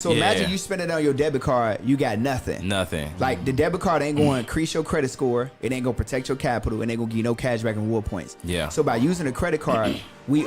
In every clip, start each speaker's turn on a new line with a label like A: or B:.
A: So imagine you spend it on your debit card, you got nothing. Like the debit card ain't going to increase your credit score. It ain't going to protect your capital. It ain't going to give you no cash back and reward points.
B: Yeah.
A: So by using a credit card, we're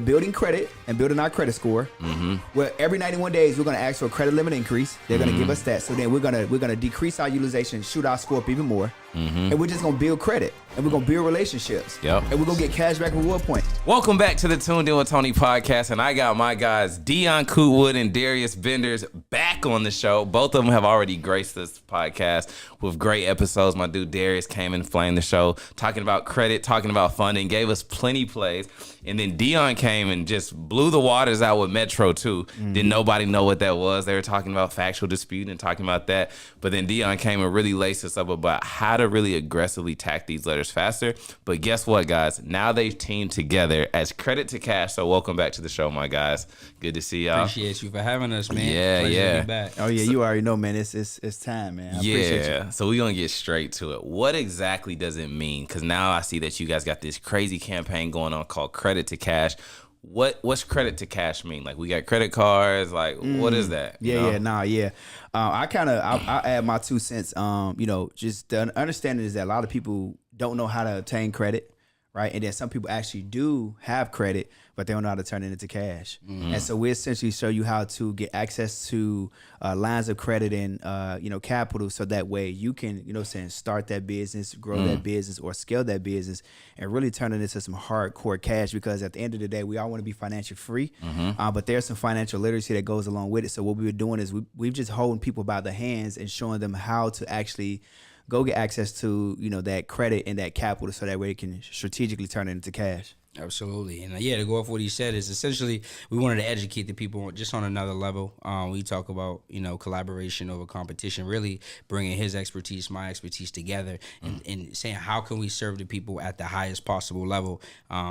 A: building credit and building our credit score.
B: Mm-hmm.
A: Where every 91 days we're going to ask for a credit limit increase. They're going to give us that. So then we're gonna decrease our utilization, shoot our score up even more, and we're just going to build credit and we're going to build relationships.
B: Yep.
A: And we're going to get cash back and reward points.
B: Welcome back to the Tuned In with Tony podcast, and I got my guys Dion Cootwood and Darius Benders back on the show. Both of them have already graced this podcast with great episodes. My dude Darius came and flamed the show, talking about credit, talking about funding, gave us plenty plays. And then Dion came and just blew the waters out with Metro too. Didn't nobody know what that was. They were talking about factual dispute and talking about that. But then Dion came and really laced us up about how to really aggressively tack these letters faster. But guess what, guys? Now they've teamed together as Credit to Cash. So welcome back to the show, my guys. Good to see y'all.
C: Appreciate you for having us, man.
B: Yeah,
C: Pleasure
B: yeah.
C: to be back.
A: Oh yeah, you already know, man. It's time, man. I appreciate you.
B: So we're going to get straight to it. What exactly does it mean? Because now I see that you guys got this crazy campaign going on called Credit to Cash. What's Credit to Cash mean? Like, we got credit cards. Like, what is that?
A: I add my 2 cents. Just the understanding is that a lot of people don't know how to obtain credit, right? And then some people actually do have credit, but they don't know how to turn it into cash. And so we essentially show you how to get access to lines of credit and capital, so that way you can start that business, grow that business, or scale that business, and really turn it into some hardcore cash. Because at the end of the day, we all want to be financially free, but there's some financial literacy that goes along with it. So what we were doing is we've just holding people by the hands and showing them how to actually go get access to that credit and that capital, so that way it can strategically turn it into cash.
C: Absolutely. And to go off what he said is essentially we wanted to educate the people just on another level. We talk about, collaboration over competition, really bringing his expertise, my expertise together and saying how can we serve the people at the highest possible level.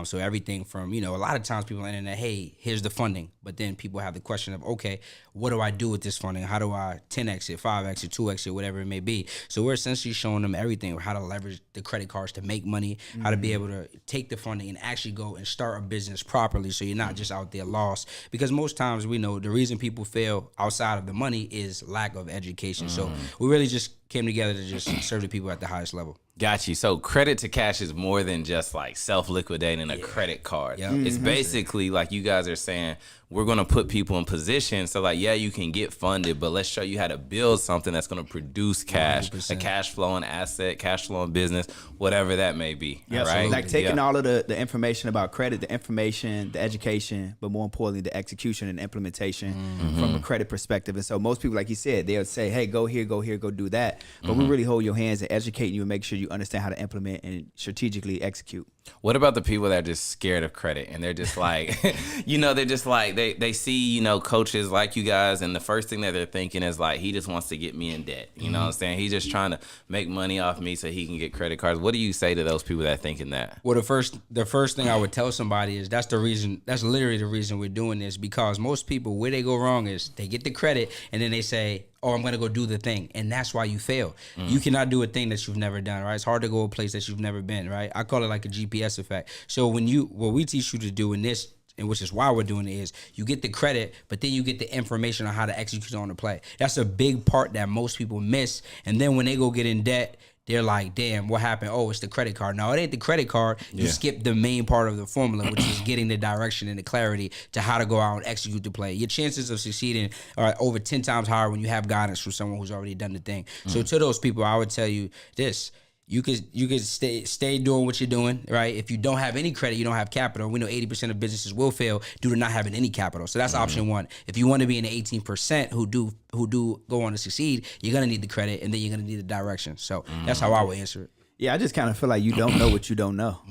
C: So everything from, a lot of times people on the internet, hey, here's the funding. But then people have the question of, okay, what do I do with this funding? How do I 10X it, 5X it, 2X it, whatever it may be? So we're essentially showing them everything, how to leverage the credit cards to make money, how to be able to take the funding and actually go and start a business properly, so you're not just out there lost. Because most times we know the reason people fail outside of the money is lack of education. So we really just came together to just serve the people at the highest level.
B: Got you. So Credit to Cash is more than just like self-liquidating a credit card. Yep. It's basically like you guys are saying, we're going to put people in position. So like, you can get funded, but let's show you how to build something that's going to produce cash, 100%. A cash flowing asset, cash flowing business, whatever that may be.
A: Yeah,
B: right?
A: So like taking all of the information about credit, the information, the education, but more importantly, the execution and implementation from a credit perspective. And so most people, like you said, they'll say, hey, go here, go do that. But we really hold your hands and educate you and make sure you understand how to implement and strategically execute.
B: What about the people that are just scared of credit and they're just like, they're just like, they see, coaches like you guys, and the first thing that they're thinking is like, he just wants to get me in debt. You know what I'm saying? He's just trying to make money off me so he can get credit cards. What do you say to those people that are thinking that?
C: Well, the first thing I would tell somebody is that's literally the reason we're doing this, because most people, where they go wrong is they get the credit and then they say, oh, I'm going to go do the thing. And that's why you fail. You cannot do a thing that you've never done, right? It's hard to go a place that you've never been, right? I call it like a GPS effect. So what we teach you to do in this, and which is why we're doing it, is you get the credit, but then you get the information on how to execute on the play. That's a big part that most people miss. And then when they go get in debt, they're like, damn, what happened? Oh, it's the credit card. No, it ain't the credit card. You skip the main part of the formula, which is getting the direction and the clarity to how to go out and execute the play. Your chances of succeeding are over 10 times higher when you have guidance from someone who's already done the thing. So to those people, I would tell you this. You could stay doing what you're doing, right? If you don't have any credit, you don't have capital. We know 80% of businesses will fail due to not having any capital. So that's option one. If you want to be in the 18% who do go on to succeed, you're gonna need the credit, and then you're gonna need the direction. So that's how I would answer it.
A: Yeah, I just kind of feel like you don't know what you don't know,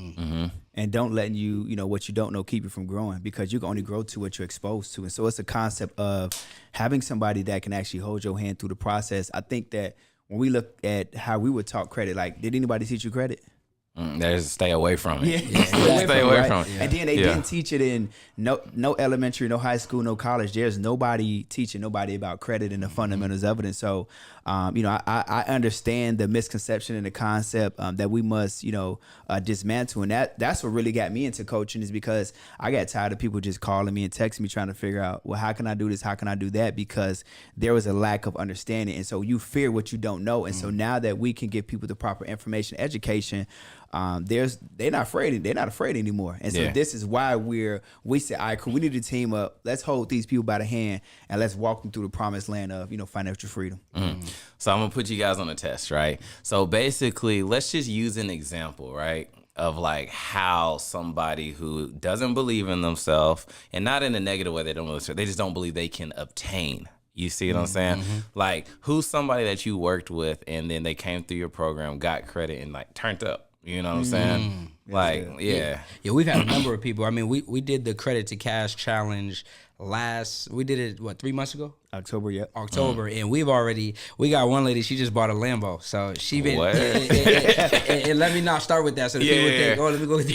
A: and don't let what you don't know keep you from growing, because you can only grow to what you're exposed to. And so it's a concept of having somebody that can actually hold your hand through the process. I think that when we look at how we would talk credit, like, did anybody teach you credit?
B: There's stay away from it.
A: Yeah,
B: Stay away from it.
A: And then they didn't teach it in no elementary, no high school, no college. There's nobody teaching nobody about credit and the fundamentals of it. And so, I understand the misconception and the concept that we must, dismantle. And that's what really got me into coaching, is because I got tired of people just calling me and texting me trying to figure out, well, how can I do this? How can I do that? Because there was a lack of understanding. And so you fear what you don't know. And so now that we can give people the proper information, education, they're not afraid anymore. And so this is why we say, all right, cool, we need to team up. Let's hold these people by the hand and let's walk them through the promised land of, financial freedom.
B: So I'm gonna put you guys on a test, right? So basically, let's just use an example, right, of like how somebody who doesn't believe in themselves, and not in a negative way, they just don't believe they can obtain. You see what I'm saying? Like, who's somebody that you worked with and then they came through your program, got credit, and like turned up? You know what I'm saying? Like, yeah,
C: we've had a number of people. I mean, we did the Credit to Cash challenge we did it 3 months ago? October, and we got one lady, she just bought a Lambo, so she been and let me not start with that, so the people think, let me go get the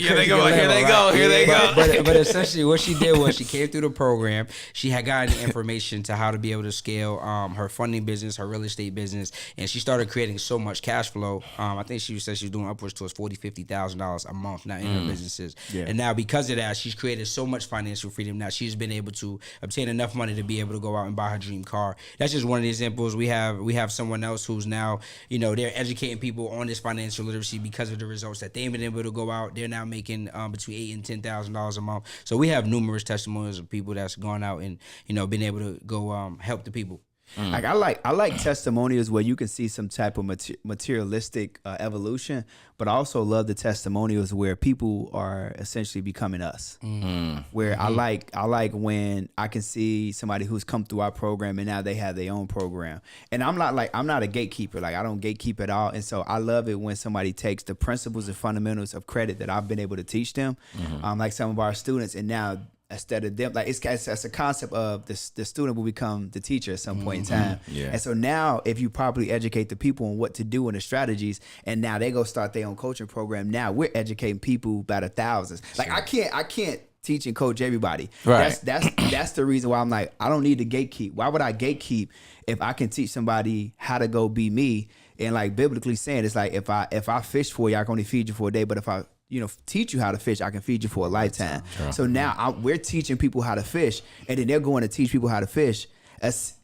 B: here they go.
C: But essentially what she did was she came through the program, she had gotten information to how to be able to scale her funding business, her real estate business, and she started creating so much cash flow. I think she said she's doing upwards towards $40,000-$50,000 a month now in her businesses, and now because of that, she's created so much financial freedom. Now she's been able to obtain enough money to be able to go out and buy her dream car. That's just one of the examples. We have someone else who's now, they're educating people on this financial literacy because of the results that they've been able to go out. They're now making between $8,000 and $10,000 a month. So we have numerous testimonials of people that's gone out and been able to go help the people.
A: Like I like testimonials where you can see some type of materialistic evolution, but I also love the testimonials where people are essentially becoming us. Where I like when I can see somebody who's come through our program and now they have their own program. And I'm not a gatekeeper. Like, I don't gatekeep at all. And so I love it when somebody takes the principles and fundamentals of credit that I've been able to teach them, like some of our students, and now instead of them, like it's a concept of the student will become the teacher at some point in time. And so now if you properly educate the people on what to do and the strategies, and now they go start their own coaching program, now we're educating people by the thousands. Like, I can't teach and coach everybody.
B: Right.
A: That's the reason why I'm like, I don't need to gatekeep. Why would I gatekeep if I can teach somebody how to go be me? And like biblically saying, it's like, if I fish for you, I can only feed you for a day, but if I teach you how to fish, I can feed you for a lifetime. So now we're teaching people how to fish, and then they're going to teach people how to fish.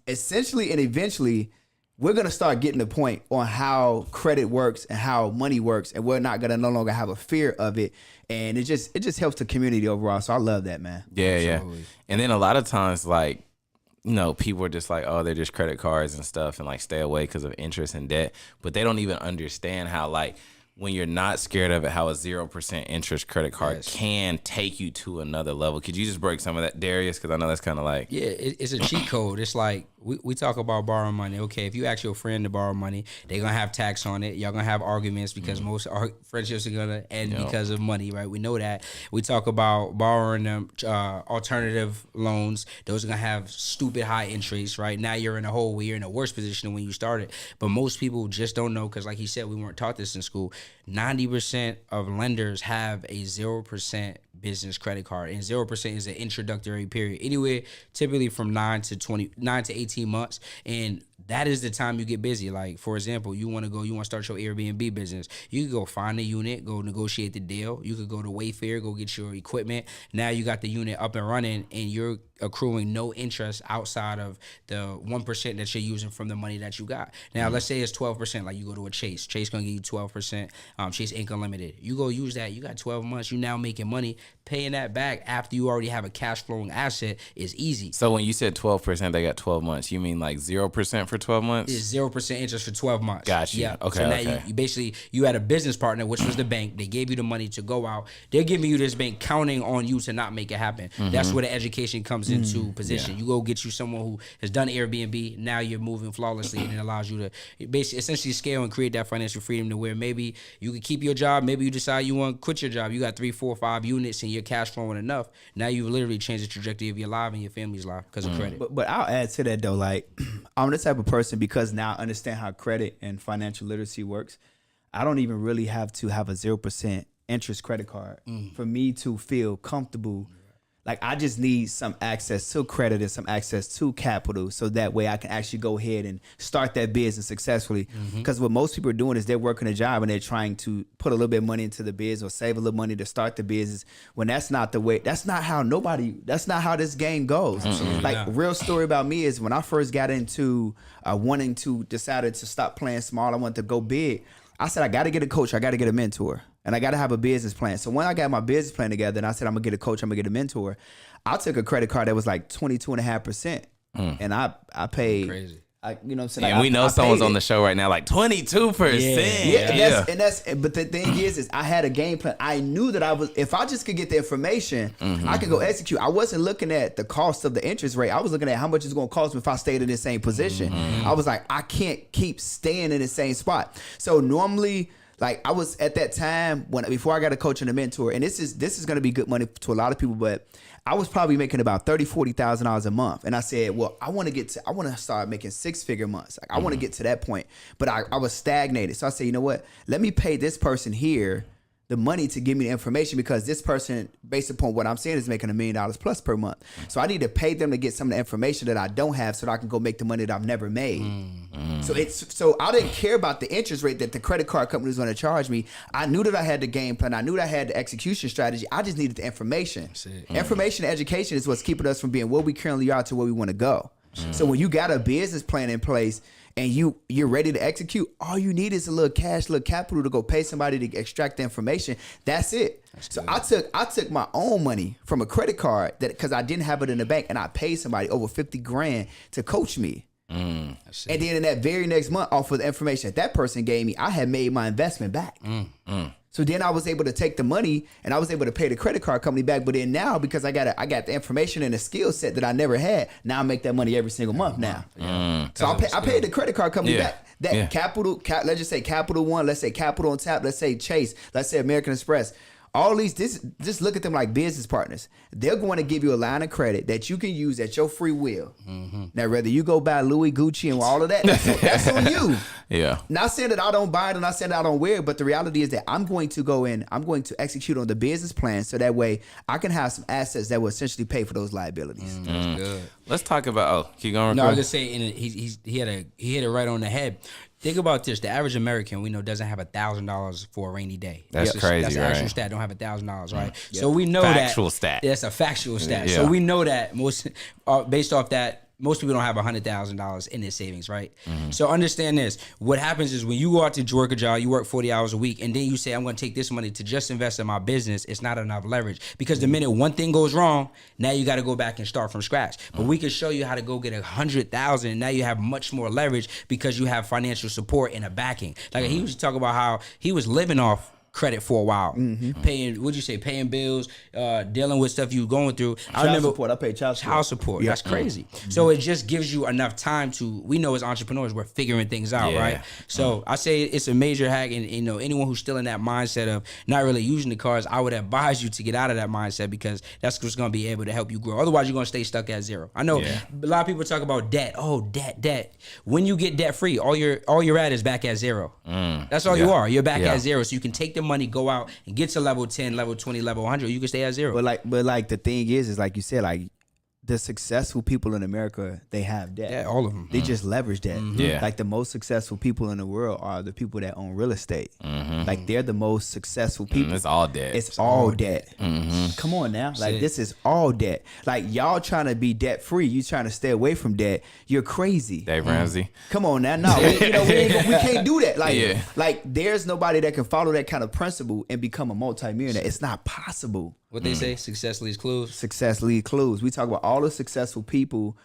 A: Essentially and eventually, we're going to start getting the point on how credit works and how money works, and we're not going to no longer have a fear of it. And it just helps the community overall. So I love that, man.
B: Yeah. And then a lot of times, like, people are just like, oh, they're just credit cards and stuff, and like stay away because of interest and debt. But they don't even understand how, like, when you're not scared of it, how a 0% interest credit card can take you to another level. Could you just break some of that, Darius? Because I know that's kind of like...
C: Yeah, it's a cheat code. It's like, we talk about borrowing money. Okay, if you ask your friend to borrow money, they're going to have tax on it. Y'all going to have arguments because most friendships are going to end because of money, right? We know that. We talk about borrowing them alternative loans. Those are going to have stupid high interest, right? Now you're in a hole where you're in a worse position than when you started. But most people just don't know, because like he said, we weren't taught this in school. 90% of lenders have a 0% business credit card, and 0% is an introductory period, anywhere typically from 9 to 18 months, and that is the time you get busy. Like, for example, you want to start your Airbnb business. You could go find a unit, go negotiate the deal. You could go to Wayfair, go get your equipment. Now you got the unit up and running, and you're accruing no interest outside of the 1% that you're using from the money that you got. Now, let's say it's 12%. Like, you go to a Chase. Chase gonna give you 12%. Chase Income Limited. You go use that. You got 12 months. You now making money. Paying that back after you already have a cash flowing asset is easy.
B: So when you said 12%, they got 12 months. You mean like 0% for 12 months?
C: It's 0% interest for 12 months.
B: Gotcha.
C: Yeah.
B: Okay.
C: So now
B: okay.
C: you basically, you had a business partner, which was the bank. They gave you the money to go out. They're giving you this bank, counting on you to not make it happen. That's where the education comes into position. You go get you someone who has done Airbnb. Now you're moving flawlessly, and it allows you to basically essentially scale and create that financial freedom to where maybe you can keep your job. Maybe you decide you want to quit your job. You got 3, 4, 5 units and you're cash flowing enough. Now you literally changed the trajectory of your life and your family's life because of credit.
A: But I'll add to that though, like I'm the type of person, because now I understand how credit and financial literacy works. I don't even really have to have a 0% interest credit card for me to feel comfortable. Like, I just need some access to credit and some access to capital so that way I can actually go ahead and start that business successfully. Because what most people are doing is they're working a job and they're trying to put a little bit of money into the business or save a little money to start the business, when that's not the way. That's not how this game goes. Like, real story about me is when I first got into decided to stop playing small, I wanted to go big. I said, I got to get a coach. I got to get a mentor. And I got to have a business plan. So when I got my business plan together and I said, I'm going to get a coach, I'm going to get a mentor, I took a credit card that was like 22.5%. And I paid. Crazy. You know what I'm saying?
B: And
A: like,
B: we know someone's on the show right now like 22%.
A: But the thing is I had a game plan. I knew that if I just could get the information, I could go execute. I wasn't looking at the cost of the interest rate. I was looking at how much it's going to cost me if I stayed in the same position. I was like, I can't keep staying in the same spot. So normally, like, I was at that time before I got a coach and a mentor, and this is going to be good money to a lot of people, but I was probably making about $30,000-$40,000 a month. And I said, well, I want to start making 6-figure months. Like, I want to get to that point, but I was stagnated. So I said, you know what? Let me pay this person here the money to give me the information, because this person, based upon what I'm saying, is making $1 million plus per month. So I need to pay them to get some of the information that I don't have so that I can go make the money that I've never made. So I didn't care about the interest rate that the credit card company was going to charge me. I knew that I had the game plan. I knew that I had the execution strategy. I just needed the information. Information and education is what's keeping us from being where we currently are to where we want to go. So when you got a business plan in place and you're ready to execute, all you need is a little cash, little capital to go pay somebody to extract the information. That's it. So I took my own money from a credit card because I didn't have it in the bank, and I paid somebody over $50,000 to coach me. And then in that very next month, off of the information that person gave me, I had made my investment back. So then I was able to take the money and I was able to pay the credit card company back. But then now, because I got the information and the skill set that I never had, now I make that money every single month now. So I paid the credit card company back. Capital, let's just say Capital One, let's say Capital on Tap, let's say Chase, let's say American Express. All these, just look at them like business partners. They're going to give you a line of credit that you can use at your free will. Now, whether you go buy Louis, Gucci, and all of that, that's on you. Not saying that I don't buy it and not saying that I don't wear it, but the reality is that I'm going to go in, I'm going to execute on the business plan so that way I can have some assets that will essentially pay for those liabilities.
C: That's good.
B: Let's talk about, keep going.
C: No, I was just saying, he hit it right on the head. Think about this: the average American we know doesn't have $1,000 for a rainy day.
B: That's crazy,
C: that's
B: right?
C: That's an actual stat. Don't have $1,000, right? So we know
B: factual stat.
C: That's a factual stat. So we know that based off that. Most people don't have $100,000 in their savings, right? So understand this. What happens is when you go out to work a job, you work 40 hours a week, and then you say, I'm going to take this money to just invest in my business. It's not enough leverage. Because the minute one thing goes wrong, now you got to go back and start from scratch. But we can show you how to go get $100,000. Now you have much more leverage because you have financial support and a backing. Like he was talking about how he was living off credit for a while, paying bills, dealing with stuff you were going through. I
A: paid child support.
C: That's crazy. So it just gives you enough time we know as entrepreneurs, we're figuring things out, right? So I say it's a major hack, and anyone who's still in that mindset of not really using the cards, I would advise you to get out of that mindset, because that's what's going to be able to help you grow. Otherwise, you're going to stay stuck at zero. I know a lot of people talk about debt. Oh, debt. When you get debt free, all you're at is back at zero. That's all you are. You're back at zero. So you can take the money, go out and get to level 10, level 20, level 100. You can stay at zero.
A: But like the thing is like you said, like the successful people in America, they have debt.
C: Yeah, all of them.
A: They just leverage that. Like the most successful people in the world are the people that own real estate. Like they're the most successful people.
B: It's all debt.
A: It's all debt. Come on now. Like this is all debt. Like y'all trying to be debt free. You trying to stay away from debt. You're crazy.
B: Dave Ramsey.
A: Come on now. No, we can't do that. Like there's nobody that can follow that kind of principle and become a multimillionaire. It's not possible.
C: What they say, success leaves clues.
A: Success leaves clues. We talk about all the successful people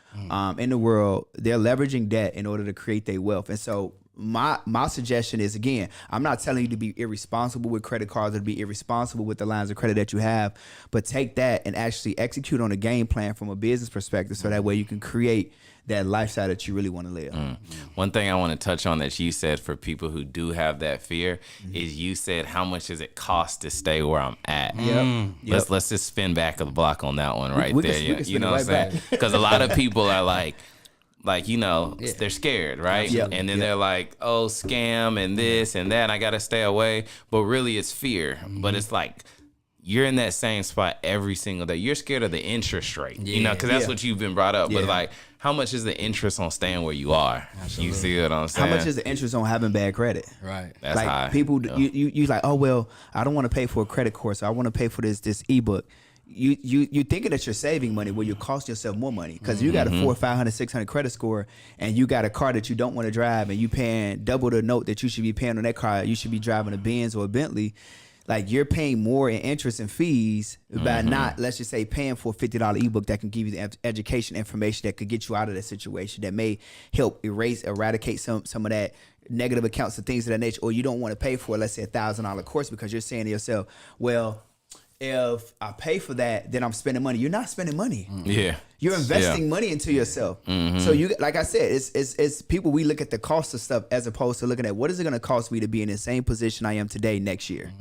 A: in the world. They're leveraging debt in order to create their wealth. And so my suggestion is, again, I'm not telling you to be irresponsible with credit cards or to be irresponsible with the lines of credit that you have, but take that and actually execute on a game plan from a business perspective so that way you can create that lifestyle that you really want to live.
B: One thing I want to touch on that you said for people who do have that fear is you said, how much does it cost to stay where I'm at? Let's just spin back a block on that one right there. You know what I'm saying? Because a lot of people are like, like, they're scared, right?
A: Yep.
B: And then they're like, oh, scam and this and that, and I got to stay away. But really it's fear. But it's like, you're in that same spot every single day. You're scared of the interest rate, because that's what you've been brought up. But like, how much is the interest on staying where you are? Absolutely. You see what I'm saying?
A: How much is the interest on having bad credit?
C: Right.
B: That's
A: like
B: high.
A: People, you like, oh well, I don't want to pay for a credit course. So I want to pay for this ebook. You thinking that you're saving money, where you're costing yourself more money, because you got a 400, 500, 600 credit score, and you got a car that you don't want to drive, and you paying double the note that you should be paying on that car. You should be driving a Benz or a Bentley. Like, you're paying more in interest and fees by not, let's just say, paying for a $50 ebook that can give you the education information that could get you out of that situation, that may help eradicate some of that negative accounts and things of that nature. Or you don't want to pay for, let's say, $1,000 course, because you're saying to yourself, well, if I pay for that, then I'm spending money. You're not spending money.
B: Yeah.
A: You're investing money into yourself. So you, like I said, it's people, we look at the cost of stuff as opposed to looking at what is it going to cost me to be in the same position I am today next year.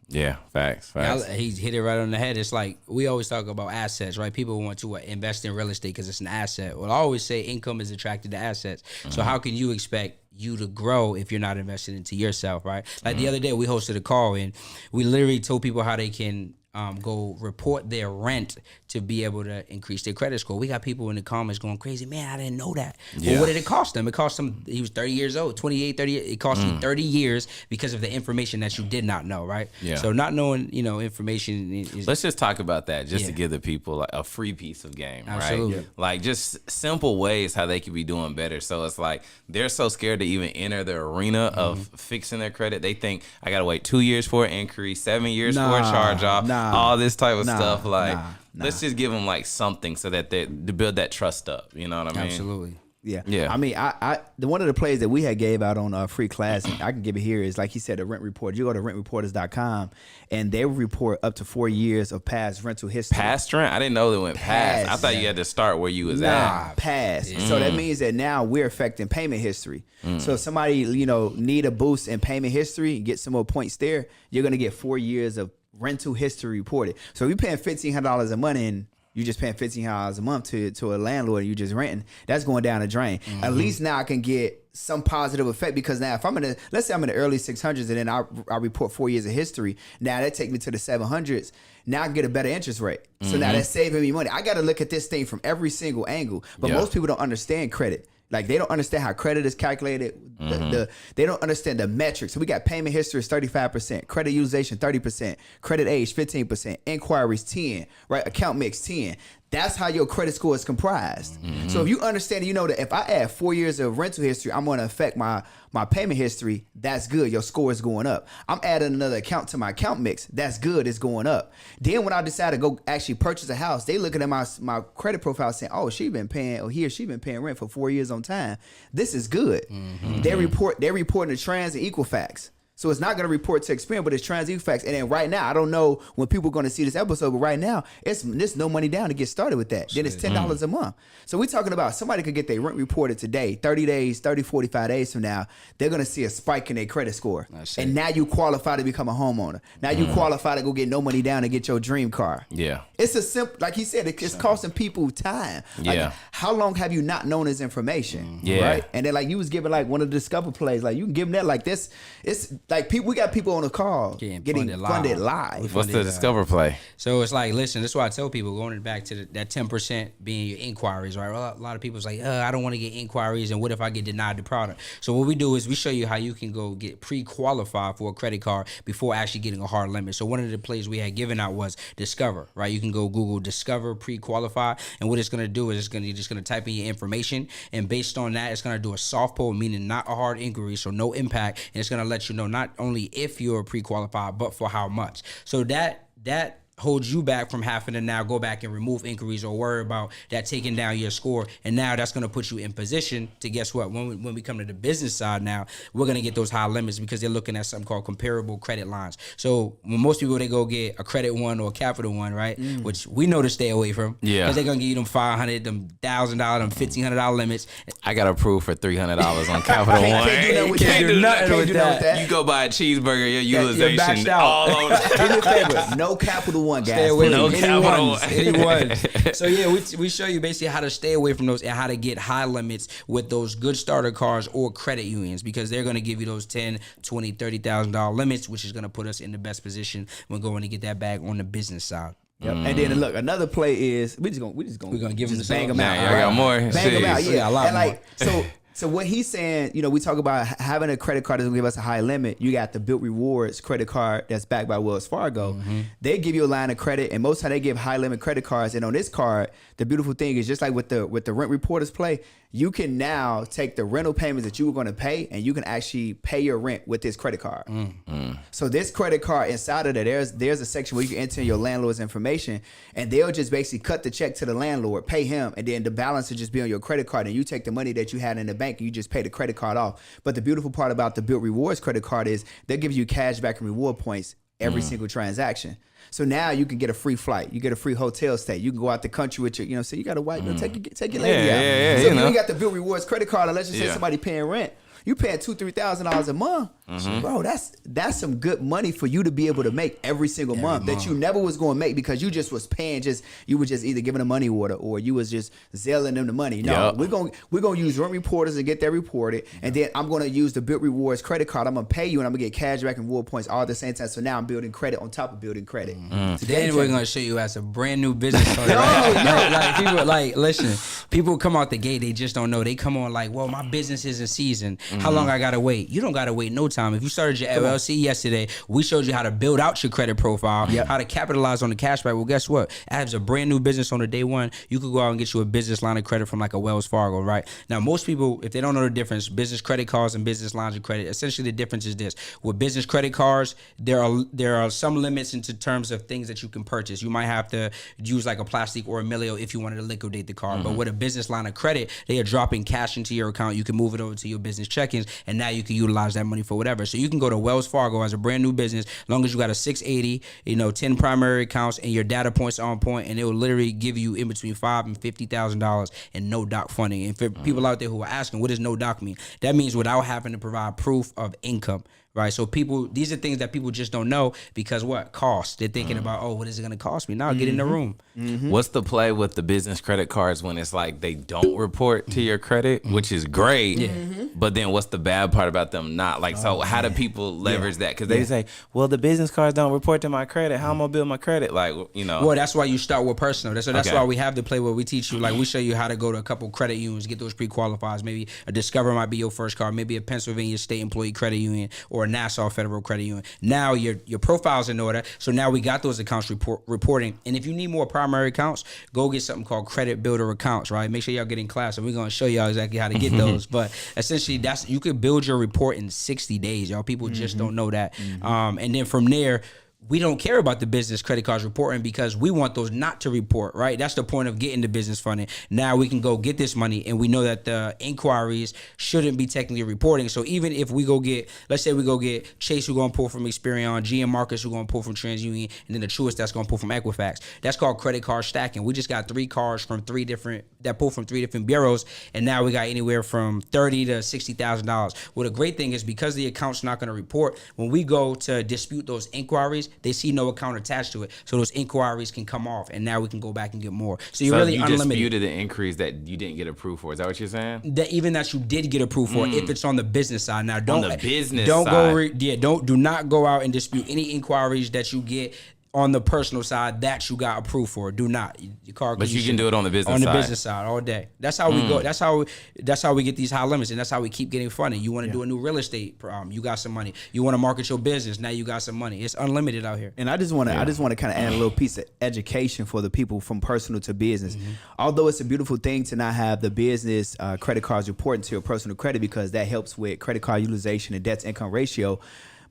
B: Yeah, facts.
C: He hit it right on the head. It's like, we always talk about assets, right? People want to invest in real estate because it's an asset. Well, I always say income is attracted to assets. So how can you expect you to grow if you're not investing into yourself, right? Like the other day, we hosted a call and we literally told people how they can go report their rent to be able to increase their credit score. We got people in the comments going crazy, man, I didn't know that. Well, what did it cost them? It cost him, he was 30 years old, 28, 30, it cost you 30 years because of the information that you did not know, right?
B: Yeah.
C: So not knowing, information is...
B: Let's just talk about that just to give the people like a free piece of game,
C: Absolutely.
B: right? Like, just simple ways how they could be doing better. So it's like, they're so scared to even enter the arena of fixing their credit. They think, I got to wait 2 years for an increase, 7 years for a charge off, all this type of stuff. Like, let's just give them like something so that to build that trust up. You know what I mean?
C: Absolutely.
A: Yeah. I mean, one of the plays that we had gave out on a free class, and I can give it here, is like he said, the rent report. You go to rentreporters.com and they will report up to 4 years of past rental history.
B: Past rent? I didn't know they went past. I thought you had to start where you was at.
A: Past. So that means that now we're affecting payment history. So if somebody, need a boost in payment history, get some more points there, you're going to get 4 years of rental history reported. So if you're paying $1,500 a month and you just paying $1,500 a month to a landlord and you just renting, that's going down the drain. At least now I can get some positive effect, because now if I'm let's say I'm in the early 600s and then I report 4 years of history, now that take me to the 700s. Now I can get a better interest rate. So now that's saving me money. I got to look at this thing from every single angle. But most people don't understand credit. Like, they don't understand how credit is calculated. They don't understand the metrics. So we got payment history is 35%, credit utilization 30%, credit age 15%, inquiries 10, right? Account mix 10. That's how your credit score is comprised. So if you understand, that if I add 4 years of rental history, I'm going to affect my payment history. That's good. Your score is going up. I'm adding another account to my account mix. That's good. It's going up. Then when I decide to go actually purchase a house, they looking at my credit profile saying, oh, she been paying rent for 4 years on time. This is good. They're reporting the trans and Equifax. So it's not going to report to Experian, but it's trans Equifax. And then right now, I don't know when people are going to see this episode, but right now, there's no money down to get started with that. Then it's $10 a month. So we're talking about somebody could get their rent reported today, 45 days from now, they're going to see a spike in their credit score. And now you qualify to become a homeowner. Now you qualify to go get no money down and get your dream car. Yeah. It's a simple, like he said, it's costing people time. Like, how long have you not known this information? Right? And then like you was giving like one of the Discover plays, like you can give them that like this. It's like we got people on the call getting funded live.
B: What's the Discover play?
C: So it's like, listen, that's why I tell people, going back to that 10% being your inquiries, right? A lot of people's like, I don't want to get inquiries, and what if I get denied the product? So what we do is we show you how you can go get pre-qualified for a credit card before actually getting a hard limit. So one of the plays we had given out was Discover, right? You can go Google Discover pre-qualify, and what it's going to do is you're just going to type in your information, and based on that, it's going to do a soft pull, meaning not a hard inquiry, so no impact, and it's going to let you know not only if you're pre-qualified, but for how much. So that holds you back from having to now go back and remove inquiries or worry about that taking down your score. And now that's going to put you in position to, guess what, when we come to the business side now, we're going to get those high limits because they're looking at something called comparable credit lines. So when most people, they go get a credit one or a capital one, right, which we know to stay away from, because they're going to give you them $500, them $1,000, them $1,500 limits.
B: I got approved for $300 on Capital One.
A: Can't do nothing with that.
B: You go buy a cheeseburger, your utilization
C: maxed out.
B: all over.
A: Do me a favor, no Capital one, guys.
C: Stay away
B: No
C: from
B: capital.
C: anyone. So yeah, we show you basically how to stay away from those and how to get high limits with those good starter cars or credit unions, because they're going to give you those $10,000, $20,000, $30,000 limits, which is going to put us in the best position when going to get that bag on the business side.
A: Yep. And then look, another play is we're gonna
C: give them the
A: bang them
B: Nah,
A: out.
B: y'all got more.
A: Bang them out,
B: Jeez.
A: yeah.
C: A lot
A: And
C: more.
A: like so what he's saying, we talk about having a credit card that will give us a high limit. You got the Built Rewards credit card that's backed by Wells Fargo. They give you a line of credit, and most of the time they give high limit credit cards. And on this card, the beautiful thing is just like with the rent reporters play, you can now take the rental payments that you were going to pay, and you can actually pay your rent with this credit card. So this credit card, inside of that, there's a section where you can enter your landlord's information, and they'll just basically cut the check to the landlord, pay him, and then the balance will just be on your credit card, and you take the money that you had in the bank and you just pay the credit card off. But the beautiful part about the Built Rewards credit card is they'll give you cash back and reward points every single transaction. So now you can get a free flight, you get a free hotel stay, you can go out the country with your, so you got a wife, take your lady out.
B: Yeah,
A: So
B: you know.
A: you got the Built Rewards credit card, and let's just say
B: Yeah.
A: somebody paying rent. You paying $2,000-$3,000 a month, bro. That's some good money for you to be able to make every single month that you never was going to make because you just was paying. You were just either giving a money order or you was just selling them the money. No,
B: Yep.
A: we're gonna use rent reporters and get that reported, and then I'm gonna use the Built Rewards credit card. I'm gonna pay you, and I'm gonna get cash back and reward points all at the same time. So now I'm building credit on top of building credit.
C: Today we're gonna show you as a brand new business owner. Right? Like people, listen, people come out the gate, they just don't know. They come on like, well, my business isn't seasoned. How long I gotta wait? You don't gotta wait no time. If you started your LLC yesterday, we showed you how to build out your credit profile, how to capitalize on the cashback. Well, guess what? As a brand new business owner day one, you could go out and get you a business line of credit from like a Wells Fargo, right? Now, most people, if they don't know the difference, business credit cards and business lines of credit, essentially the difference is this. With business credit cards, there are some limits into terms of things that you can purchase. You might have to use like a plastic or a Milio if you wanted to liquidate the card. But with a business line of credit, they are dropping cash into your account. You can move it over to your business check-ins, and now you can utilize that money for whatever. So you can go to Wells Fargo as a brand new business, as long as you got a 680, 10 primary accounts, and your data points are on point, and it will literally give you in between $5,000 and $50,000 in no doc funding. And for people out there who are asking, what does no doc mean? That means without having to provide proof of income. Right, so these are things that people just don't know because what cost? They're thinking about, what is it going to cost me? Now get in the room.
B: What's the play with the business credit cards when it's like they don't report to your credit, which is great, but then what's the bad part about them not? Like, so how do people leverage that? Because they say, well, the business cards don't report to my credit. How am I going to build my credit? Like,
C: Well, that's why you start with personal. That's
B: Okay.
C: why we have the play where we teach you, like we show you how to go to a couple credit unions, get those pre-qualifies. Maybe a Discover might be your first card, maybe a Pennsylvania State Employee Credit Union or a Nassau Federal Credit Union. Now your profile's in order, so now we got those accounts reporting. And if you need more primary accounts, go get something called Credit Builder accounts, right? Make sure y'all get in class, and we're gonna show y'all exactly how to get those. But essentially, you could build your report in 60 days, y'all. People just don't know that. And then from there, we don't care about the business credit cards reporting because we want those not to report, right? That's the point of getting the business funding. Now we can go get this money, and we know that the inquiries shouldn't be technically reporting. So even if we go get, let's say we go get Chase, who's going to pull from Experian, GM Marcus, who's going to pull from TransUnion, and then the Truist that's going to pull from Equifax. That's called credit card stacking. We just got 3 cards from 3 different bureaus, and now we got anywhere from $30,000 to $60,000. Well, the great thing is because the account's not going to report, when we go to dispute those inquiries, they see no account attached to it, so those inquiries can come off, and now we can go back and get more. So you're really unlimited.
B: disputed the increase that you didn't get approved for. Is that what you're saying?
C: That you did get approved for if it's on the business side. Now don't
B: On the business
C: don't
B: side.
C: do not go out and dispute any inquiries that you get on the personal side that you got approved for. Do not. Your car,
B: But you can do it on the business side.
C: On the business side all day. That's how we go. That's how we get these high limits, and that's how we keep getting funding. You want to do a new real estate, you got some money. You want to market your business, now you got some money. It's unlimited out here.
A: And I just want to kind of add a little piece of education for the people from personal to business. Although it's a beautiful thing to not have the business credit cards reporting to your personal credit because that helps with credit card utilization and debt to income ratio.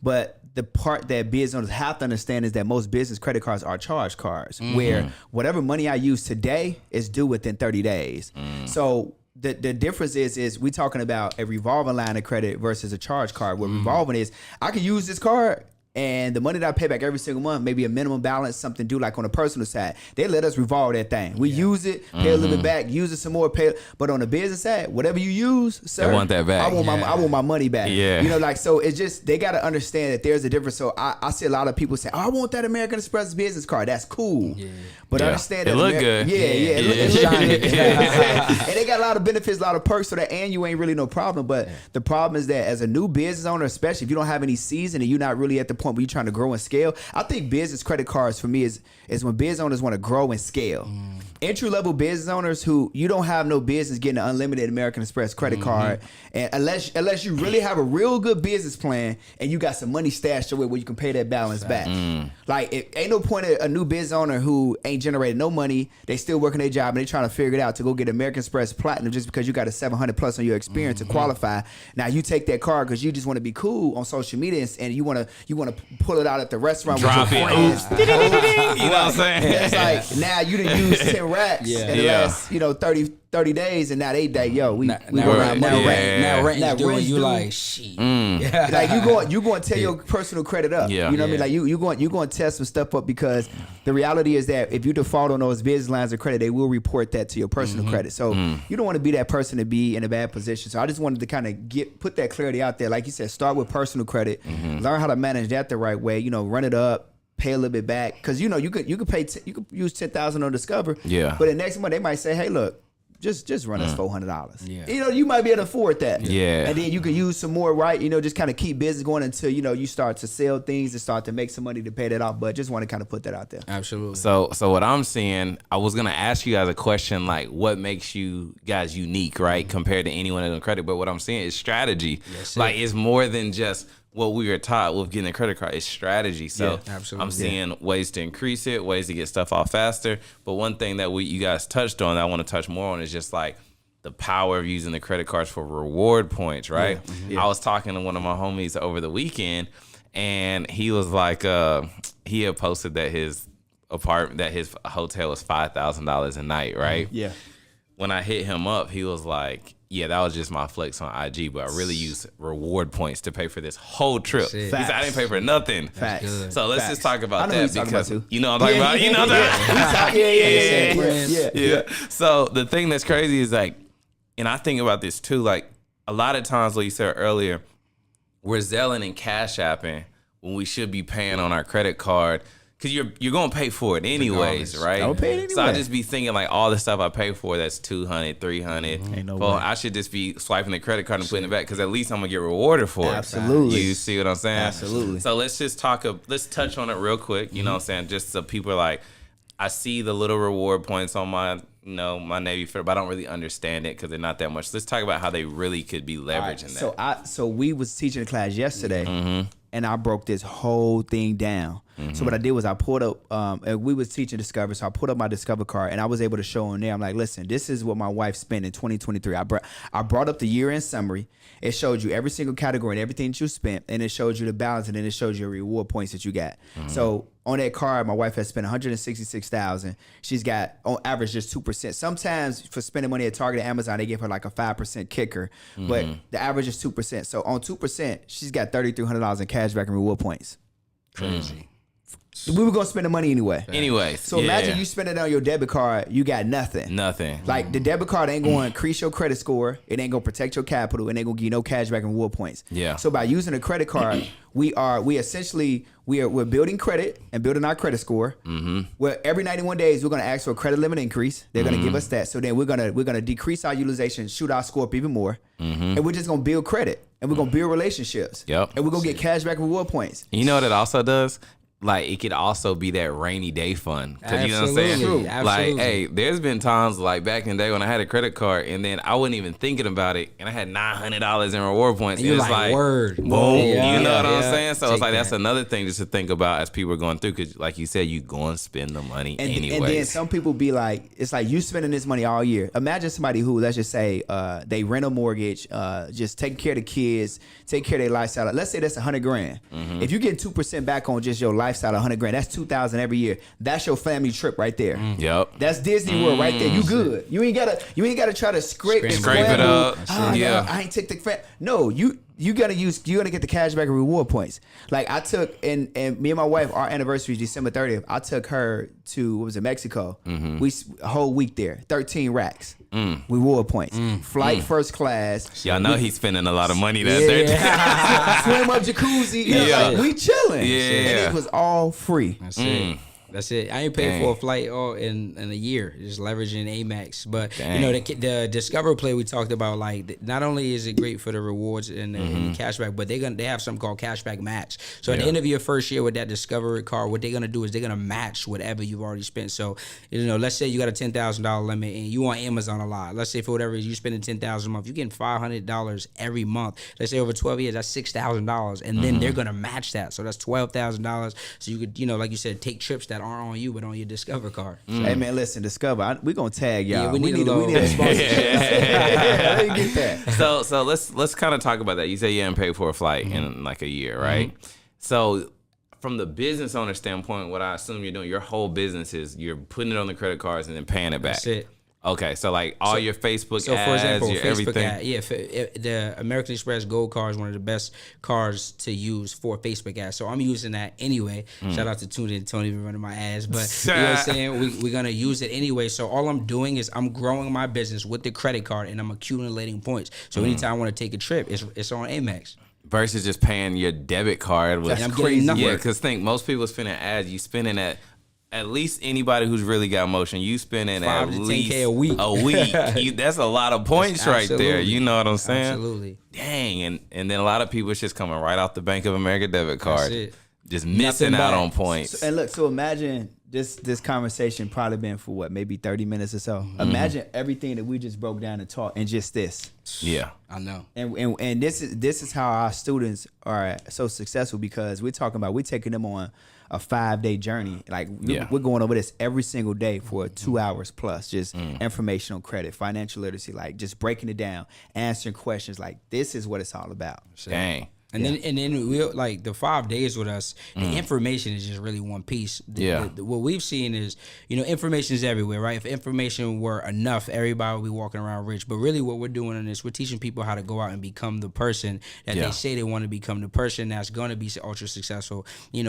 A: But the part that business owners have to understand is that most business credit cards are charge cards, where whatever money I use today is due within 30 days. So the difference is we talking about a revolving line of credit versus a charge card. What revolving is, I can use this card and the money that I pay back every single month, maybe a minimum balance, something due like on the personal side, they let us revolve that thing. We use it, pay a little bit back, use it some more, pay. But on the business side, whatever you use, sir,
B: They want that back.
A: I want my money back.
B: Yeah.
A: You know, like, so it's just, they got to understand that there's a difference. So I see a lot of people say, oh, I want that American Express business card. That's cool. Yeah. But understand that
B: it look good.
A: Yeah, it look good. And they got a lot of benefits, a lot of perks, so that and you ain't really no problem. But the problem is that as a new business owner, especially if you don't have any season and you're not really at the point where you're trying to grow and scale, I think business credit cards for me is when business owners want to grow and scale. Entry level business owners who you don't have no business getting an unlimited American Express credit card, and unless you really have a real good business plan and you got some money stashed away where you can pay that balance back. Like, it ain't no point a new business owner who ain't generating no money, they still working their job and they trying to figure it out to go get American Express Platinum just because you got a 700 plus on your experience to qualify. Now you take that card because you just want to be cool on social media and you want to pull it out at the restaurant
B: Drop
A: with your
B: it.
A: friends.
B: You know what I'm saying?
A: It's like, now you done used 10 racks in the last 30 days, and now we going around money rack.
C: Now rent
A: Now
C: is doing
A: rent's
C: you
A: due.
C: like shit.
A: Like you going to tear your personal credit up.
B: Yeah.
A: You know what I mean? Like you going to test some stuff up, because the reality is that if you default on those business lines of credit, they will report that to your personal credit. So you don't want to be that person to be in a bad position. So I just wanted to kind of put that clarity out there. Like you said, start with personal credit, learn how to manage that the right way. You know, run it up, pay a little bit back, because you know you could use 10,000 on Discover.
B: Yeah.
A: But the next month they might say, hey, look, just run us $400.
C: Yeah.
A: You know, you might be able to afford that.
B: Yeah.
A: And then you can use some more, right? You know, just kind of keep business going until, you know, you start to sell things and start to make some money to pay that off. But just want to kind of put that out there.
C: Absolutely.
B: So what I'm seeing, I was gonna ask you guys a question like, what makes you guys unique, right, compared to anyone else on credit? But what I'm seeing is strategy.
C: Yes,
B: like, it's more than just what we were taught with getting a credit card. It's strategy. So
C: Yeah, absolutely.
B: I'm seeing ways to increase it, ways to get stuff off faster. But one thing that you guys touched on that I want to touch more on is just like the power of using the credit cards for reward points, right? I was talking to one of my homies over the weekend, and he was like, he had posted that his hotel was $5,000 a night, right?
A: Yeah.
B: When I hit him up, he was like, yeah, that was just my flex on IG, but I really use reward points to pay for this whole trip. He said, I didn't pay for nothing.
A: Facts.
C: good.
B: So let's just talk about
A: I know
B: that,
A: who you're talking
B: because
A: about, too.
B: you know what I'm talking about. You know that. Yeah. So the thing that's crazy is like, and I think about this too, like a lot of times, like you said earlier, we're Zelling and Cash Apping when we should be paying on our credit card. Cause you're gonna pay for it anyways, right?
A: I'll pay it anyway.
B: So I just be thinking like all the stuff I pay for that's $200, $300.
A: Ain't no
B: well,
A: way.
B: I should just be swiping the credit card and putting it back, because at least I'm gonna get rewarded for it.
A: Absolutely.
B: You see what I'm saying?
A: Absolutely.
B: So let's just let's touch on it real quick. You know what I'm saying? Just so people are like, I see the little reward points on my my Navy Federal, but I don't really understand it because they're not that much. Let's talk about how they really could be leveraging that.
A: So we was teaching a class yesterday, and I broke this whole thing down. So what I did was I pulled up, and we was teaching Discover, so I pulled up my Discover card, and I was able to show on there. I'm like, listen, this is what my wife spent in 2023. I brought up the year-end summary. It showed you every single category and everything that you spent, and it showed you the balance, and then it shows you your reward points that you got. So on that card, my wife has spent $166,000. She's got on average just 2%. Sometimes for spending money at Target or Amazon, they give her like a 5% kicker, but the average is 2%. So on 2%, she's got $3,300 in cash back and reward points.
C: Crazy.
A: We were gonna spend the money anyway.
B: Anyways,
A: So imagine you spend it on your debit card, you got nothing.
B: nothing.
A: Like the debit card ain't going to increase your credit score. It ain't going to protect your capital. It ain't going to give you no cash back and reward points.
B: Yeah.
A: So by using a credit card, we're building credit and building our credit score. Where every 91 days we're going to ask for a credit limit increase. They're going to give us that. So then we're gonna decrease our utilization, shoot our score up even more, and we're just going to build credit and we're going to build relationships.
B: Yep.
A: And we're going to get cash back and reward points.
B: You know what it also does? Like, it could also be that rainy day fund. Because you know what I'm saying?
C: Absolutely.
B: Like,
C: Absolutely.
B: hey, there's been times like back in the day when I had a credit card and then I wasn't even thinking about it and I had $900 in reward points.
C: And you're
B: it's
C: like, word.
B: Boom.
C: Yeah,
B: you know what I'm
C: yeah.
B: saying? So
C: Take
B: it's like,
C: that.
B: that's another thing just to think about as people are going through. Because like you said, you go and spend the money anyways.
A: And then some people be like, it's like you spending this money all year. Imagine somebody who, let's just say, they rent a mortgage, just taking care of the kids, take care of their lifestyle. Let's say that's $100,000. If you get 2% back on just your lifestyle, lifestyle, $100,000. That's $2,000 every year. That's your family trip right there.
B: Yep.
A: That's Disney World right there. You good. You ain't gotta try to scrape
B: it up.
A: Yeah. I ain't take the No, you gotta get the cashback and reward points. Like I took and me and my wife, our anniversary is December 30th. I took her to what was it, Mexico. We a whole week there, 13 racks. Reward points. Flight first class.
B: Y'all know he's spending a lot of money that day.
A: Swim up jacuzzi. Like, we chilling.
B: Yeah.
A: And it was all free.
C: That's it. I ain't paid for a flight in a year. Just leveraging Amex. But the Discover Play we talked about, like not only is it great for the rewards and the cashback, but they have something called cashback match. So at the end of your first year with that Discover card, what they're gonna do is they're gonna match whatever you've already spent. So let's say you got a $10,000 limit and you on Amazon a lot. Let's say for whatever reason you spending $10,000 a month, you're getting $500 every month. Let's say over 12 years, that's $6,000, and then they're gonna match that. So that's $12,000. So you could, like you said, take trips that aren't on you but on your Discover card.
A: Hey man, listen, Discover, we gonna tag y'all.
C: Yeah, we need
A: a sponsorship. Let me get that.
B: So let's kind of talk about that. You say you didn't pay for a flight in like a year, right? So from the business owner standpoint, what I assume you're doing, your whole business is you're putting it on the credit cards and then paying it back.
C: That's it.
B: Okay, so like all your Facebook ads,
C: for example,
B: your
C: Facebook
B: everything.
C: The American Express Gold card is one of the best cards to use for Facebook ads. So I'm using that anyway. Shout out to Tony and Tony for running my ads, but you know what I'm saying? We're gonna use it anyway. So all I'm doing is I'm growing my business with the credit card and I'm accumulating points. So anytime I want to take a trip, it's on Amex.
B: Versus just paying your debit card.
A: That's crazy.
B: Yeah, because most people spending ads, you spending at least anybody who's really got motion, you spending
C: 5
B: at
C: to
B: least
C: 10K a week.
B: That's a lot of points right there. You know what I'm saying?
C: Absolutely.
B: Dang, and then a lot of people it's just coming right off the Bank of America debit card.
C: That's it.
B: Just missing out on points.
A: And look, so imagine this conversation probably been for what, maybe 30 minutes or so. Imagine everything that we just broke down and taught and just this.
B: Yeah.
C: I know.
A: And this is how our students are so successful, because we're taking them on a 5-day journey. Like we're going over this every single day for 2 hours plus, just informational credit, financial literacy, like just breaking it down, answering questions. Like this is what it's all about.
B: Dang.
C: And then we like the 5 days with us. The information is just really one piece. What we've seen is, information is everywhere, right? If information were enough, everybody would be walking around rich. But really, what we're doing in this, we're teaching people how to go out and become the person that they say they want to become, the person that's going to be ultra successful.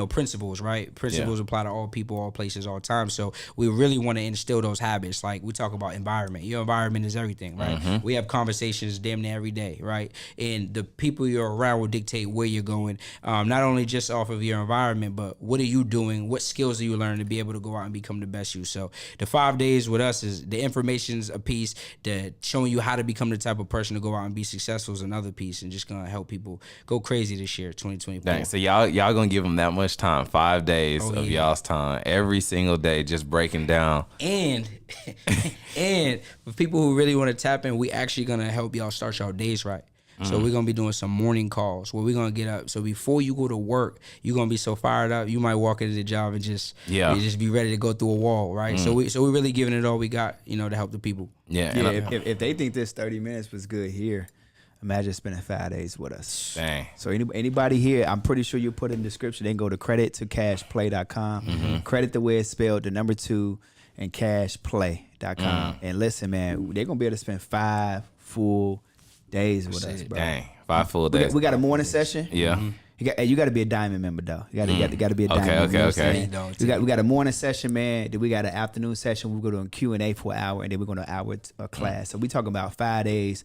C: Principles, right? Principles apply to all people, all places, all time. So we really want to instill those habits. Like we talk about environment. Your environment is everything, right? We have conversations damn near every day, right? And the people you're around will dictate where you're going, not only just off of your environment, but what are you doing, what skills are you learning to be able to go out and become the best you. So the 5 days with us is the information's a piece, the showing you how to become the type of person to go out and be successful is another piece, and just gonna help people go crazy this year, 2024.
B: Dang, so y'all gonna give them that much time, 5 days of y'all's time every single day, just breaking down.
C: And for people who really want to tap in, we actually gonna help y'all start your days right. So we're going to be doing some morning calls where we're going to get up. So before you go to work, you're going to be so fired up, you might walk into the job and just be ready to go through a wall, right? So we're really giving it all we got, to help the people.
A: If they think this 30 minutes was good here, imagine spending 5 days with us.
B: Dang.
A: So anybody here, I'm pretty sure you put in the description, they can go to credit2cashplay.com. Credit the way it's spelled, the number 2, and cashplay.com. And listen, man, they're going to be able to spend 5 full days with us, bro.
B: Dang, 5 full days.
A: We got a morning session.
B: Yeah.
A: You got to be a diamond member though. You got to be a diamond member.
B: Okay.
A: We got a morning session, man. Then we got an afternoon session. We're going to do a Q&A for an hour, and then we're going to hour class. So we talking about 5 days,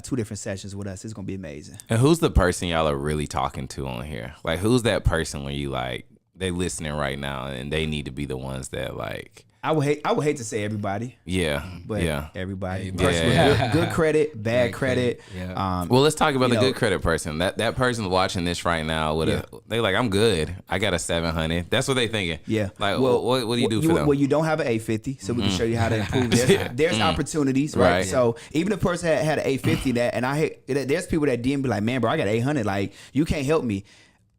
A: 2 different sessions with us. It's going to be amazing.
B: And who's the person y'all are really talking to on here? Like, who's that person when you like they listening right now and they need to be the ones that like.
A: I would hate to say everybody.
B: Yeah.
A: But everybody.
B: Yeah.
A: Good credit, bad credit.
C: Yeah.
B: Well, let's talk about the good credit person. That person watching this right now they like, I'm good. I got a 700. That's what they thinking.
A: Yeah.
B: Like, what do you do for them?
A: Well, you don't have an 850, so we can show you how to improve. There's opportunities, right? So even if a person had an 850, there's people that DM be like, man, bro, I got 800. Like, you can't help me.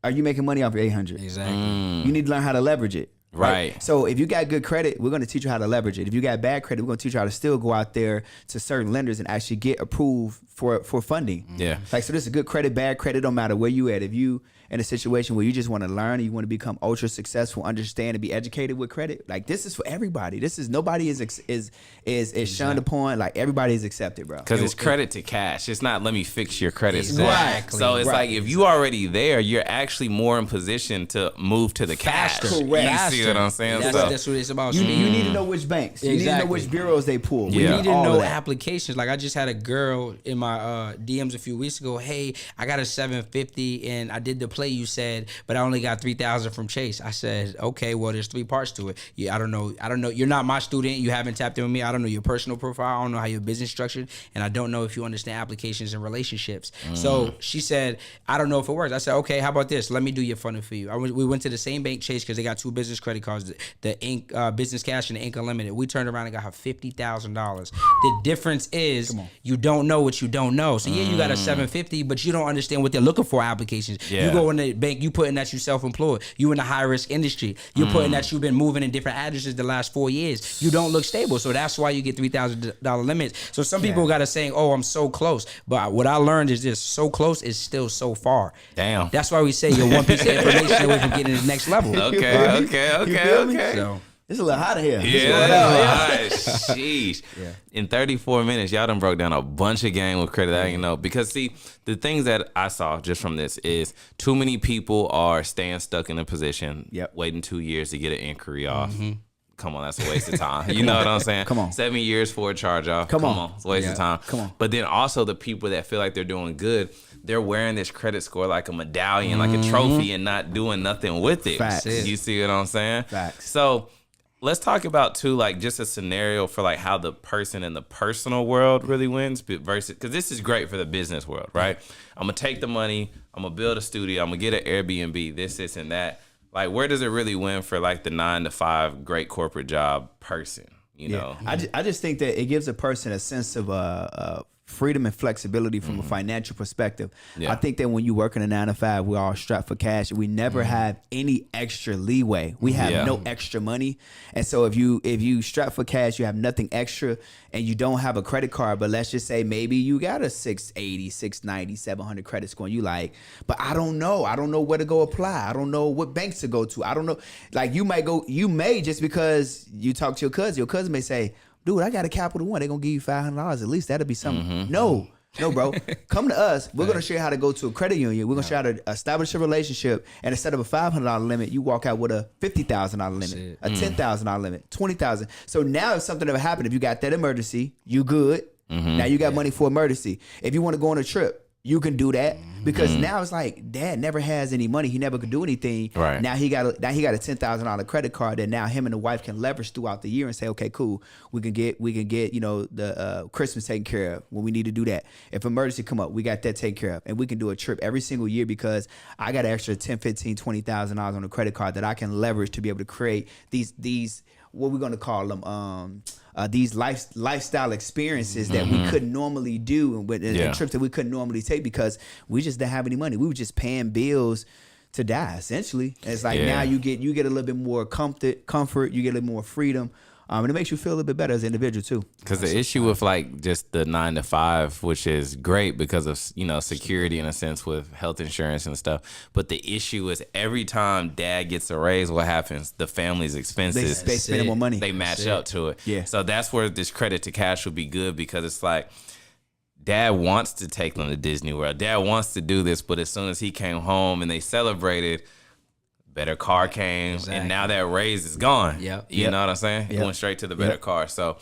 A: Are you making money off your 800?
C: Exactly.
A: You need to learn how to leverage it.
B: Right.
A: So if you got good credit, we're going to teach you how to leverage it. If you got bad credit, we're going to teach you how to still go out there to certain lenders and actually get approved for funding.
B: Yeah.
A: Like, so this is good credit, bad credit, don't matter where you at. If you in a situation where you just want to learn and you want to become ultra successful, understand and be educated with credit, like this is for everybody. This is nobody is shunned upon. Like everybody is accepted, bro.
B: Because it's credit to cash. It's not let me fix your credit score.
C: Exactly.
B: So it's
A: Right.
B: like if you already there, you're actually more in position to move to the cash.
C: Faster.
A: Correct.
B: You see what I'm saying?
C: That's what it's about.
A: You need to know which banks. You need to know
C: Exactly.
A: which bureaus they pull.
B: Yeah.
C: You need to
A: all of
C: know
A: that.
C: applications. Like I just had a girl in my DMs a few weeks ago. Hey, I got a 750 and I did the play you said, but I only got 3,000 from Chase. I said, okay, well there's 3 parts to it. Yeah, I don't know. You're not my student. You haven't tapped in with me. I don't know your personal profile. I don't know how your business structured, and I don't know if you understand applications and relationships. So she said, I don't know if it works. I said, okay, how about this? Let me do your funding for you. We went to the same bank, Chase, because they got 2 business credit cards, the Inc. Business Cash and the Inc. Unlimited. We turned around and got her $50,000. The difference is you don't know what you don't know. So yeah, you got a 750, but you don't understand what they're looking for applications.
B: Yeah.
C: You go in the bank, you putting that you self-employed. You in a high risk industry. You're putting that you've been moving in different addresses the last 4 years. You don't look stable. So that's why you get $3,000 limits. So some people got to saying, oh, I'm so close. But what I learned is this: so close is still so far.
B: Damn.
C: That's why we say you're one piece of information away from getting to the next level.
B: Okay.
A: feel me?
C: So
A: It's a little hot in here.
B: Yeah, sheesh. In 34 minutes, y'all done broke down a bunch of game with credit. I didn't know. Because, see, the things that I saw just from this is too many people are staying stuck in a position, waiting 2 years to get an inquiry off. Come on, that's a waste of time. You know what I'm saying?
A: Come on.
B: 7 years for a charge off. Come on. It's a waste of time.
A: Come on.
B: But then also the people that feel like they're doing good, they're wearing this credit score like a medallion, like a trophy, and not doing nothing with it.
A: Facts.
B: You see what I'm saying?
A: Facts.
B: So let's talk about too, like just a scenario for like how the person in the personal world really wins versus, because this is great for the business world, right? I'm gonna take the money, I'm gonna build a studio, I'm gonna get an Airbnb, this and that. Like, where does it really win for like the 9 to 5 great corporate job person? You know,
A: I just think that it gives a person a sense of freedom and flexibility from a financial perspective.
B: Yeah.
A: I think that when you work in a 9 to 5, we're all strapped for cash. We never have any extra leeway. We have no extra money. And so if you strap for cash, you have nothing extra and you don't have a credit card, but let's just say maybe you got a 680, 690, 700 credit score and you like, but I don't know where to go apply. I don't know what banks to go to. I don't know. Like you may just because you talk to your cousin may say, dude, I got a Capital One. They're going to give you $500. At least that'll be something. No, bro. Come to us. We're going to show you how to go to a credit union. We're going to show you how to establish a relationship. And instead of a $500 limit, you walk out with a $50,000 limit, a $10,000 limit, $20,000. So now if something ever happened, if you got that emergency, you good. Now you got money for emergency. If you want to go on a trip, you can do that because now it's like dad never has any money. He never could do anything.
B: Right.
A: Now he got a $10,000 credit card that now him and the wife can leverage throughout the year and say, okay, cool. We can get the Christmas taken care of when we need to do that. If emergency come up, we got that taken care of, and we can do a trip every single year because I got an extra $10, $15, $20,000 on a credit card that I can leverage to be able to create these what we're gonna call them. These lifestyle experiences that we couldn't normally do and trips that we couldn't normally take because we just didn't have any money. We were just paying bills to die, essentially. And it's like now you get a little bit more comfort, you get a little more freedom. And it makes you feel a little bit better as an individual too.
B: Because the issue with like just the 9 to 5, which is great because of security in a sense with health insurance and stuff. But the issue is every time dad gets a raise, what happens? The family's expenses
A: They spend more money.
B: They match up to it.
A: Yeah.
B: So that's where this credit to cash would be good because it's like dad wants to take them to Disney World. Dad wants to do this, but as soon as he came home and they celebrated, better car came, and now that raise is gone. You know what I'm saying? It went straight to the better car. So,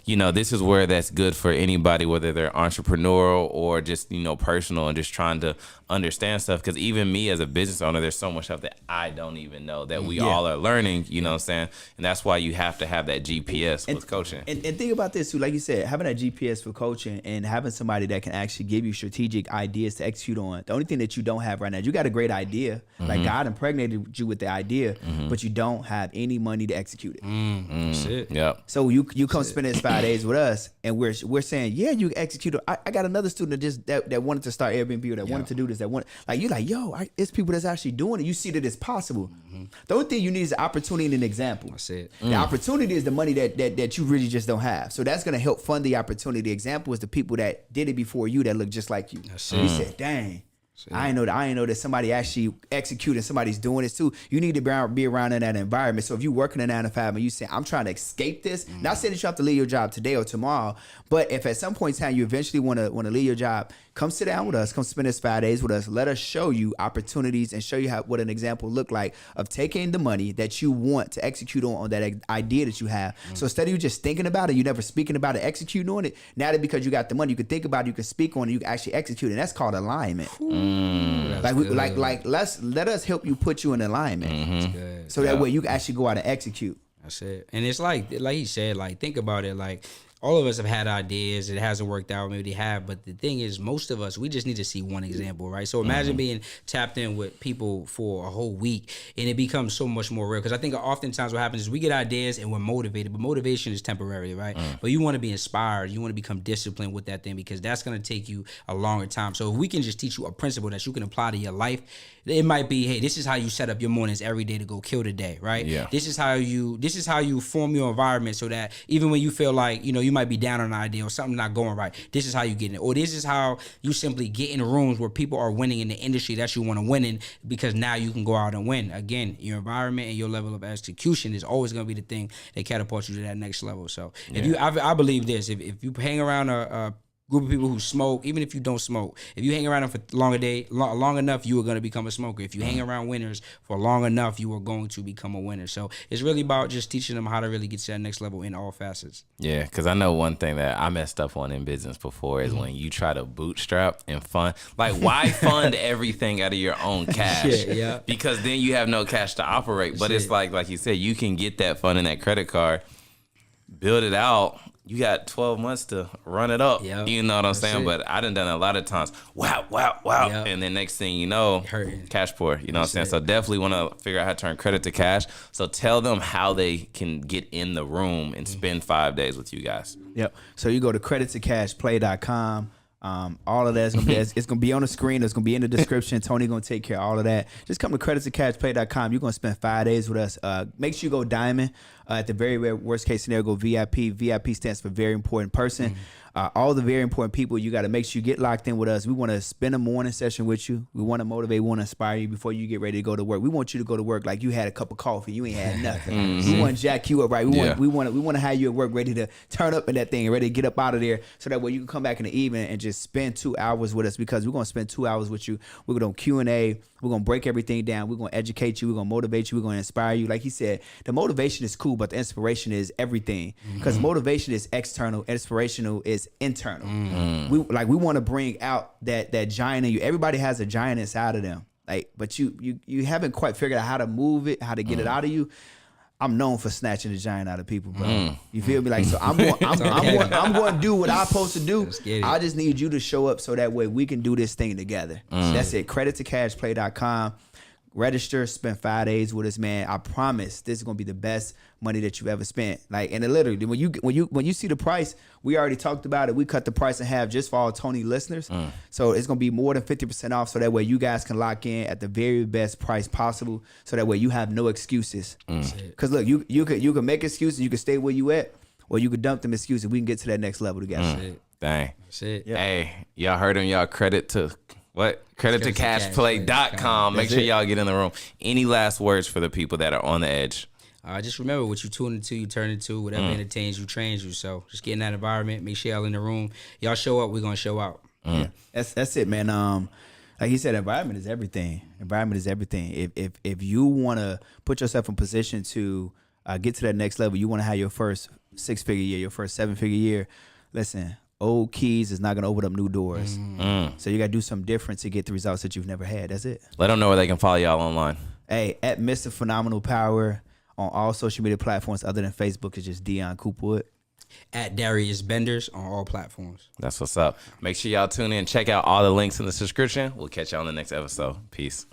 B: this is where that's good for anybody, whether they're entrepreneurial or just, personal and just trying to understand stuff. Because even me as a business owner, there's so much stuff that I don't even know that we all are learning, you know what I'm saying? And that's why you have to have that GPS with coaching.
A: And think about this too, like you said, having that GPS for coaching and having somebody that can actually give you strategic ideas to execute on. The only thing that you don't have right now, you got a great idea, like God impregnated you with the idea, but you don't have any money to execute it.
C: Shit.
B: Yep.
A: So you come spend this 5 days with us, and we're saying, yeah, you execute it. I got another student that wanted to start Airbnb or that wanted to do this. It's people that's actually doing it. You see that it's possible. The only thing you need is an opportunity and an example.
C: That's it.
A: The opportunity is the money that you really just don't have. So that's gonna help fund the opportunity. The example is the people that did it before you that look just like you.
C: That's
A: You said, dang. I ain't know that somebody actually executing, somebody's doing this too. You need to be around in that environment. So if you working a 9 to 5 and you say, I'm trying to escape this, not saying that you have to leave your job today or tomorrow, but if at some point in time you eventually want to leave your job, come sit down with us, come spend this 5 days with us. Let us show you opportunities and show you what an example look like of taking the money that you want to execute on that idea that you have. So instead of you just thinking about it, you never speaking about it, executing on it. Now that because you got the money, you can think about it, you can speak on it, you can actually execute it. And that's called alignment. Let us help you put you in alignment, so that way you can actually go out and execute.
C: That's it. And it's like he said, like, think about it. Like, all of us have had ideas. It hasn't worked out. Maybe they have. But the thing is, most of us, we just need to see one example, right? So imagine being tapped in with people for a whole week, and it becomes so much more real. Because I think oftentimes what happens is we get ideas and we're motivated, but motivation is temporary, right? But you want to be inspired. You want to become disciplined with that thing, because that's going to take you a longer time. So if we can just teach you a principle that you can apply to your life, it might be, hey, this is how you set up your mornings every day to go kill the day, right?
B: Yeah.
C: This is how you form your environment, so that even when you feel like, you might be down on an idea or something not going right, this is how you get in it. Or this is how you simply get in rooms where people are winning in the industry that you want to win in, because now you can go out and win. Again, your environment and your level of execution is always going to be the thing that catapults you to that next level. So I believe this, if you hang around a group of people who smoke, even if you don't smoke, if you hang around them for long enough, you are going to become a smoker. If you hang around winners for long enough, you are going to become a winner. So it's really about just teaching them how to really get to that next level in all facets.
B: Yeah, because I know one thing that I messed up on in business before is when you try to bootstrap and fund. Like, why fund everything out of your own cash?
C: Yeah.
B: Because then you have no cash to operate. But it's like you said, you can get that fund in that credit card, build it out. You got 12 months to run it up.
C: Yep.
B: You know what I'm saying? But I done a lot of times. Wow. Yep. And then next thing you know, cash poor. You know what I'm saying? So definitely want to figure out how to turn credit to cash. So tell them how they can get in the room and spend 5 days with you guys.
A: Yep. So you go to credittocashplay.com. All of that is gonna be it's gonna be on the screen. It's gonna be in the description. Tony gonna take care of all of that. Just come to credittocashplay.com. You're gonna spend 5 days with us. Make sure you go diamond. At the very worst case scenario, go VIP. VIP stands for very important person. All the very important people, you got to make sure you get locked in with us. We want to spend a morning session with you. We want to motivate, we want to inspire you before you get ready to go to work. We want you to go to work like you had a cup of coffee. You ain't had nothing. We want to jack you up, right? We want to have you at work ready to turn up in that thing and ready to get up out of there, so that way you can come back in the evening and just spend 2 hours with us, because we're going to spend 2 hours with you. We're going to Q&A. We're going to break everything down. We're going to educate you. We're going to motivate you. We're going to inspire you. Like he said, the motivation is cool, but the inspiration is everything, because motivation is external. Inspirational is internal. We want to bring out that giant in you. Everybody has a giant inside of them, but you haven't quite figured out how to move it, how to get it out of you. I'm known for snatching the giant out of people, bro. You feel me? Like, so I'm going to do what I'm supposed to do. I just need you to show up, so that way we can do this thing together. So that's it. Credittocashplay.com. Register, spend 5 days with us, man. I promise this is gonna be the best money that you've ever spent. And literally, when you see the price, we already talked about it. We cut the price in half just for all Tony listeners. So it's gonna be more than 50% off. So that way you guys can lock in at the very best price possible. So that way you have no excuses. Because look, you can make excuses. You can stay where you at, or you can dump them excuses. We can get to that next level together.
B: Dang.
C: That's it.
A: Yep.
B: Hey, y'all heard him. Y'all credit to what? Credittocashplay.com. Make sure y'all get in the room. Any last words for the people that are on the edge?
C: Just remember, what you tune into, you turn into. Whatever entertains you, trains you. So just get in that environment. Make sure y'all in the room. Y'all show up, we're going to show out.
A: Yeah, that's it, man. Like he said, environment is everything. Environment is everything. If you want to put yourself in position to get to that next level, you want to have your first 6-figure year, your first 7-figure year, listen, old keys is not going to open up new doors. So you got to do something different to get the results that you've never had. That's it.
B: Let them know where they can follow y'all online.
A: Hey, at Mr. Phenomenal Power on all social media platforms other than Facebook is just Dion Coopwood.
C: At Darius Benders on all platforms.
B: That's what's up. Make sure y'all tune in. Check out all the links in the description. We'll catch y'all on the next episode. Peace.